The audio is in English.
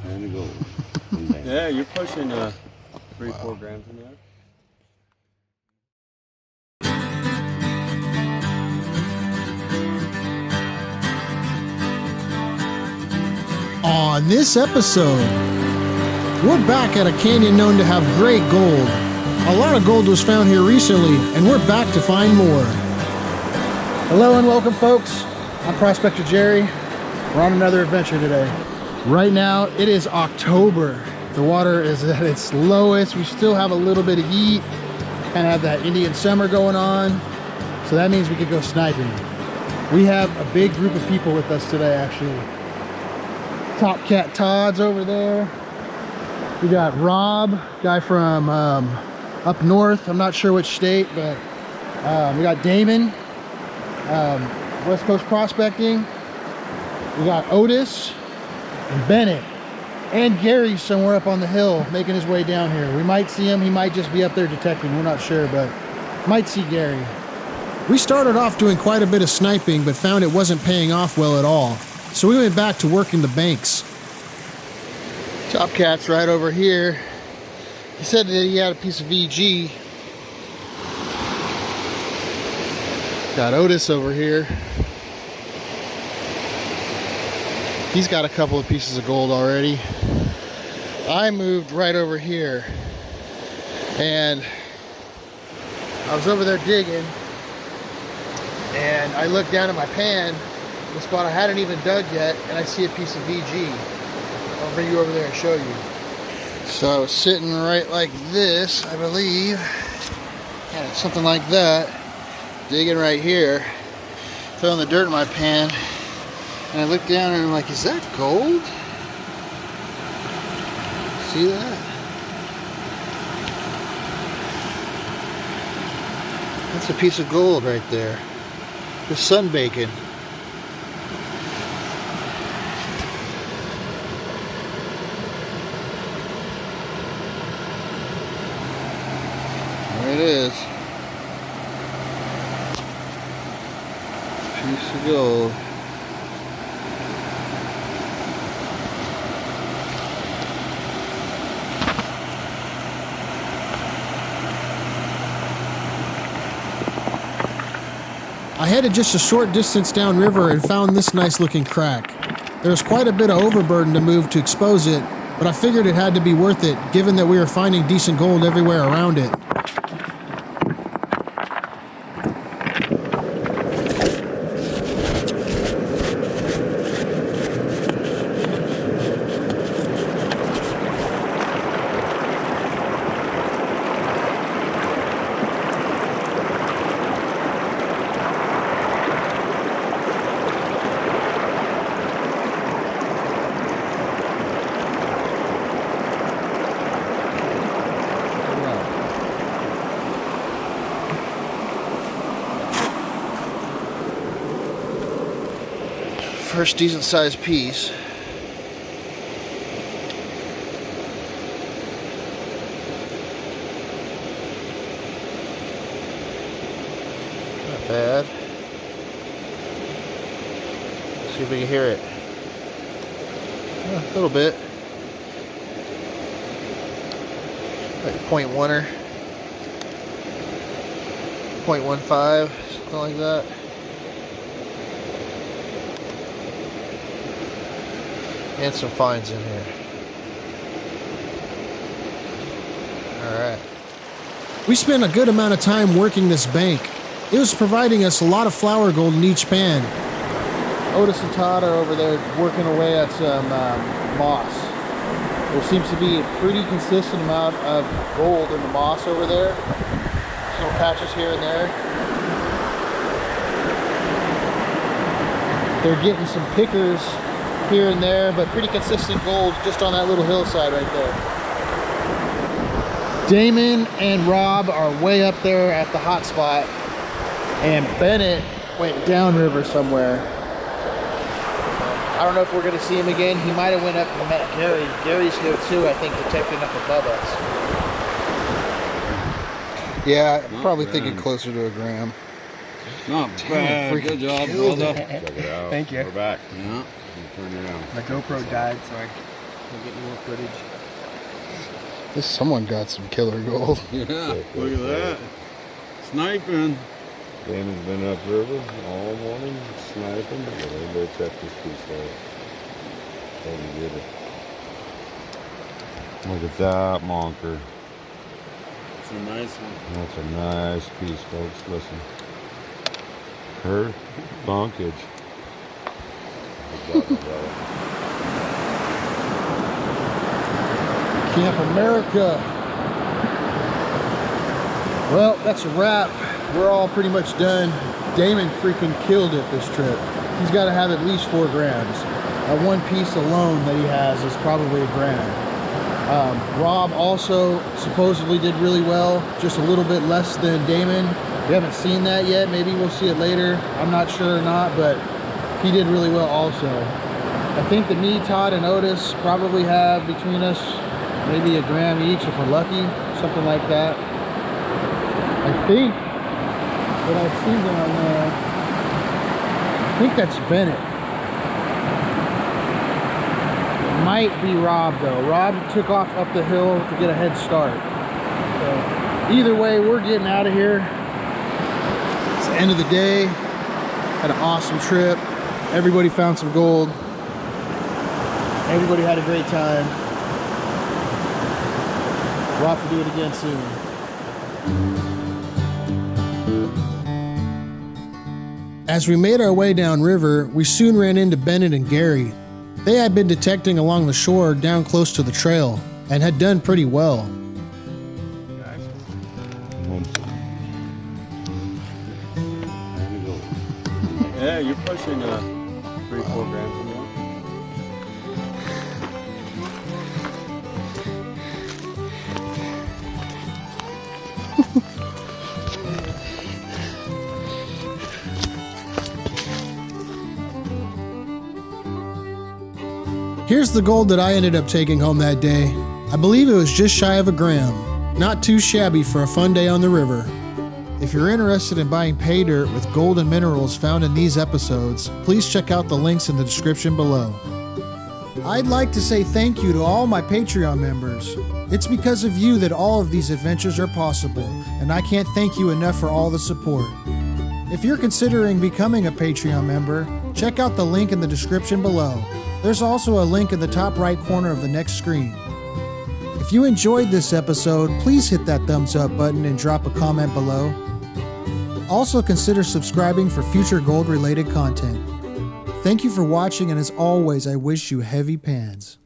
And it goes. Yeah, you're pushing 3-4 grams in there. On this episode, we're back at a canyon known to have great gold. A lot of gold was found here recently, and we're back to find more. Hello and welcome, folks. I'm Prospector Jerry. We're on another adventure today. Right now, it is October. The water is at its lowest. We still have a little bit of heat. Kind of have that Indian summer going on. So that means we could go sniping. We have a big group of people with us today, actually. Top Cat Todd's over there. We got Rob, guy from up north. I'm not sure which state, but we got Damon, West Coast Prospecting. We got Otis and Bennett. And Gary's somewhere up on the hill making his way down here. We might see him. He might just be up there detecting. We're not sure, but might see Gary. We started off doing quite a bit of sniping, but found it wasn't paying off well at all. So we went back to working the banks. Top Cat's right over here. He said that he had a piece of VG. Got Otis over here. He's got a couple of pieces of gold already. I moved right over here. And I was over there digging. And I looked down at my pan, the spot I hadn't even dug yet, and I see a piece of VG. I'll bring you over there and show you. So I was sitting right like this, I believe. Yeah, something like that. Digging right here. Throwing the dirt in my pan. And I looked down and I'm like, is that gold? See that? That's a piece of gold right there. Just sunbaking. There it is. Piece of gold. I headed just a short distance downriver and found this nice looking crack. There's quite a bit of overburden to move to expose it, but I figured it had to be worth it given that we were finding decent gold everywhere around it. First decent sized piece. Not bad. Let's see if we can hear it. A little bit. Like .1er. 0.15, something like that. And some fines in here. Alright. We spent a good amount of time working this bank. It was providing us a lot of flour gold in each pan. Otis and Todd are over there working away at some moss. There seems to be a pretty consistent amount of gold in the moss over there. Little patches here and there. They're getting some pickers here and there, but pretty consistent gold just on that little hillside right there. Damon and Rob are way up there at the hot spot, and Bennett went downriver somewhere. I don't know if we're going to see him again. He might have went up and met Gary. Gary's here too, I think, detecting up above us. Yeah, probably thinking closer to a gram. Not bad. Good job, brother. Check it out. Thank you. We're back. Yeah. Turn around. My GoPro died, so I can't get any more footage. This someone got some killer gold. Yeah. Look at that. Sniping. Damon's been upriver all morning sniping. But everybody check this piece out. How do you get it? Look at that monker. It's a nice one. That's a nice piece, folks. Listen. Her bunkage. Camp America. Well, that's a wrap. We're all pretty much done. Damon freaking killed it this trip. He's got to have at least 4 grams. That one piece alone that he has is probably a gram. Rob also supposedly did really well, just a little bit less than Damon. We haven't seen that yet. Maybe we'll see it later. I'm not sure or not, but he did really well also. I think that me, Todd, and Otis probably have between us maybe a gram each if we're lucky, something like that. I think that I've seen down there, I think that's Bennett. It might be Rob though. Rob took off up the hill to get a head start. So either way, we're getting out of here. It's the end of the day. Had an awesome trip. Everybody found some gold. Everybody had a great time. We'll have to do it again soon. As we made our way downriver, we soon ran into Bennett and Gary. They had been detecting along the shore down close to the trail and had done pretty well. Yeah, you're pushing 3-4 grams a month. Here's the gold that I ended up taking home that day. I believe it was just shy of a gram. Not too shabby for a fun day on the river. If you're interested in buying Paydirt with gold and minerals found in these episodes, please check out the links in the description below. I'd like to say thank you to all my Patreon members. It's because of you that all of these adventures are possible, and I can't thank you enough for all the support. If you're considering becoming a Patreon member, check out the link in the description below. There's also a link in the top right corner of the next screen. If you enjoyed this episode, please hit that thumbs up button and drop a comment below. Also consider subscribing for future gold related content. Thank you for watching, and as always, I wish you heavy pans.